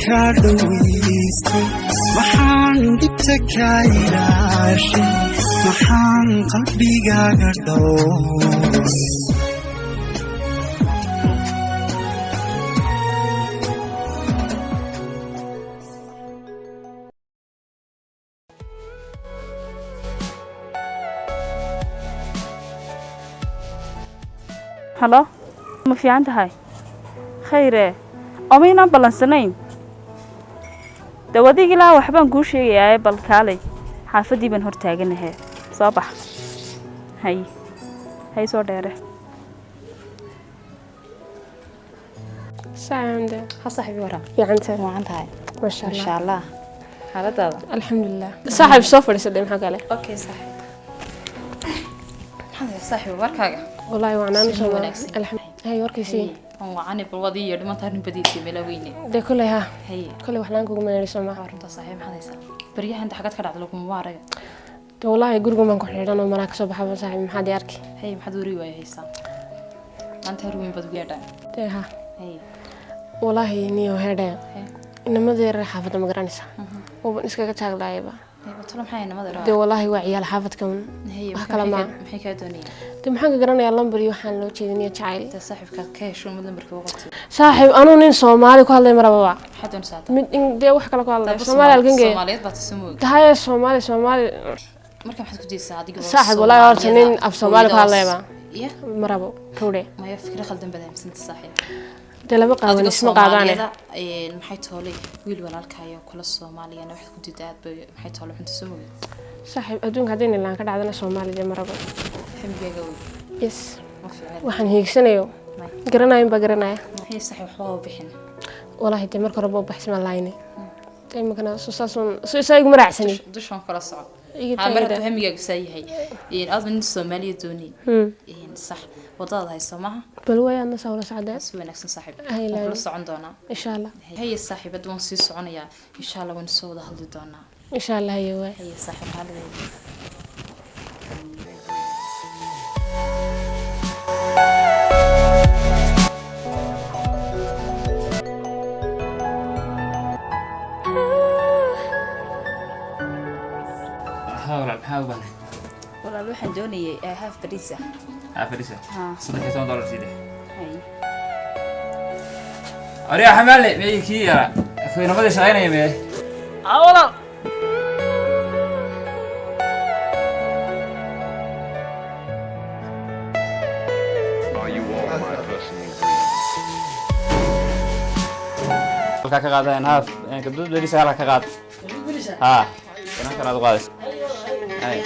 كادويستي محان دبتكايراشي محان قلبي قاقدوس هلا ما في عندها هاي خيره أمينا بلنسنين دودي قلا وحبان قوشي يا بالكالي حافظي بن هرتاجن هي صباح هاي صور دايره ساعة صاحبي ورا يعنتها وعنتها ما شاء الله ما شاء الله هذا الحمد لله صاحب سوفر يسلم حق عليه اوكي صاحب هذا صاحبي وركاga والله وانا نسمع الحمد هاي وركيسي وعني بالوضية لما تهرن بديتي ملاويني ده كلها هي كل وحنا نقول ما نسمع runta صاحب maxaad haysaa bariyaha inta xagad ka dhacdo lagu mubaaraga ده والله guriga man ku xidhan oo malaaka soo baxay saaxiib maxaad yarki hay maxaad wari way haysaa maanta ruwin bad weedha ده ha hay والله niyo heedha inamadeer xaafada ma garanaysa oo iskaga taaglaayba batalo maxay inamada ده والله waa ciyaal xaafadkan wax kala ma maxay ka doonayeen ده maxaan ka garanayaa lambar iyo waxaan loo jeedinaya jacayl ده saaxiibka ka hesho mid lambarka ugu qabtay saaxiib anu nin Soomaali ku hadlay maraba maxaad doonaysaa mid de wax kala ku hadlay Soomaali halkangee Soomaaliyeed baad samoo tahay Soomaali marka maxaad ku diisaa adiga saaxiib wallahi horta nin af Soomaali ku hadlayba ya marabo kowde ma ya fikir khaldan badamsanta saaxiib de laba qaawan isma qaadane maxay toolay wiil walaalkaayo kula Soomaaliyana wax ku diidaad maxay toolay xunta samoo saaxiib adduunka hadii nin laan ka dhacdana Soomaaliya marabo xambiga way yes waxaan hiigsanayo garanayn ba garanaya هي صحيح waxba bixin wallahi de marka rabo baxsma laayne tay magana soo saygu maracsani dushan kala socod marka hamiga sayahay in aad min Soomaaliya dooni in sax wadada hayso ma bal way ana sawla sacada si wanaagsan saaxiib hay la socon doona insha Allah hay saaxiibad waan sii soconaya insha Allah waan soo wada hadli doona insha Allah hay saaxiib haleey حاول والله waxaan doonayay half barisa بريسة $100 سيده هاي أريا حمالي ميكي يا أخوي نمدي شغينا يمي والله ka qaadeen haaf gabdhood barisa ka qaad ha kana kana qaadis ay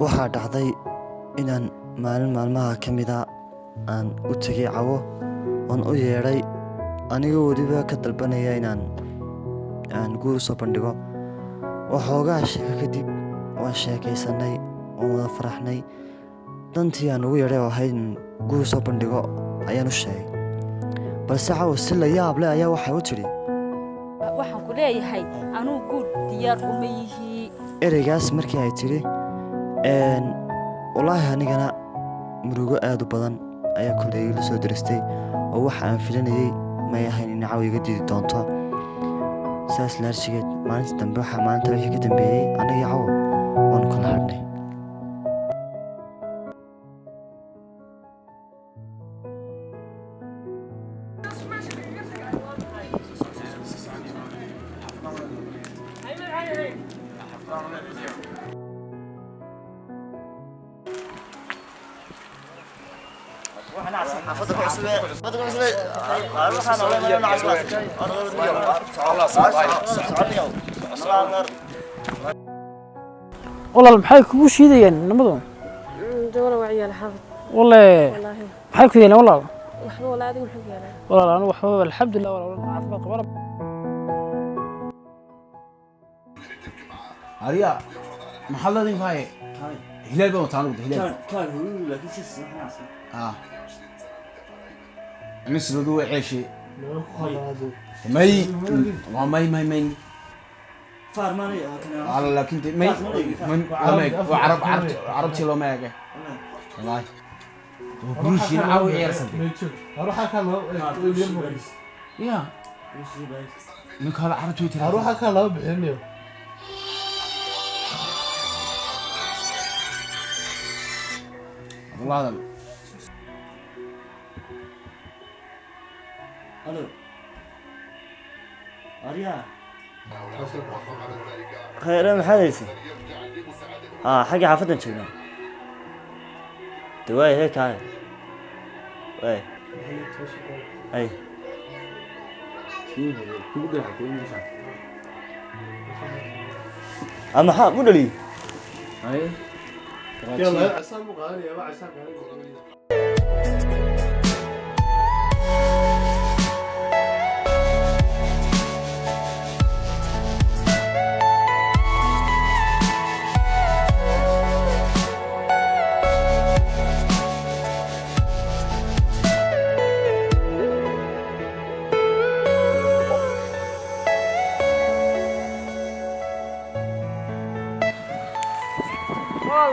waxaa dhacday inaan maalin maalmaha ka mid ah aan u tegay cawo oon u yeedhay anigoo weliba ka dalbanaya inaan guur soo bandhigo waxoogaa sheeko kadib waan sheekaysanay oon wada faraxnay dantii aan ugu yeedhay oo ahayd in guur soo bandhigo ayaan u sheegay balse cawo si la yaab leh ayaa waxay u tidhi waxaan ku leeyahay anuu guur diyaar uma yihi ereygaas markii ay tidhi wallaahi anigana murugo aad u badan ayaa koley la soo diristay oo waxa aan filanayay may ahayn in cawo iga diidi doonto saas laarshigeed maalinta dambe waxaa maalinta wixii ka dambeeyey anigii cawo waan kala hadhnay والله محاي كوش يدي نمضون دولة وعيال الحافظ والله محاي كذي والله وحبه ولا عادي محاي يعني والله أنا وحبه الحمد لله والله عارف قبر أريا محل ذي هاي هلال بقى تعالوا هلال كان هو لكن سيس نسلو عيشي مي فارماني على لكن مي وعربتي لو ما يجي والله وبروش ينعوي عيرسن اروح اكل يا منك هذا عربتي ترى اروح اكل بحنيو والله هذا الو اريا خير ما حدث حاجه حافظنا شنو دواي هيك هاي اي اما حق مو دليل اي يلا عسام غالي يا عسام غالي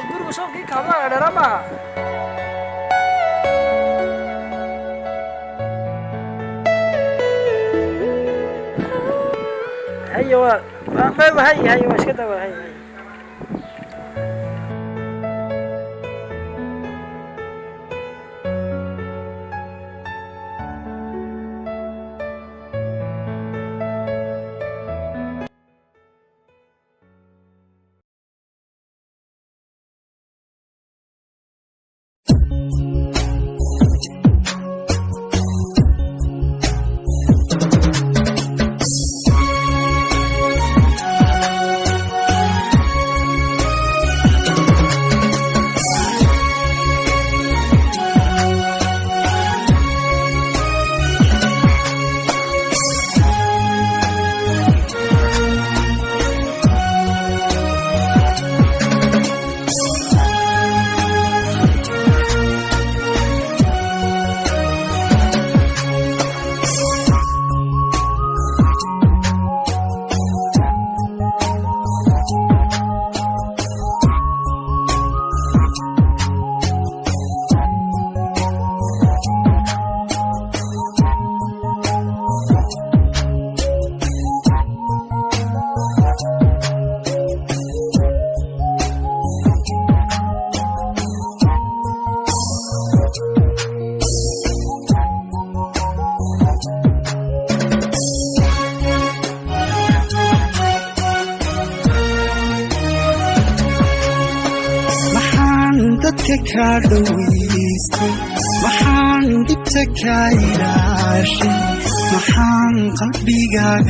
guriga shaqii kaaba dharama hayo ma hayo iska dawa hayo كادويستي محان دبتك عيراشي محان قلبي قاعد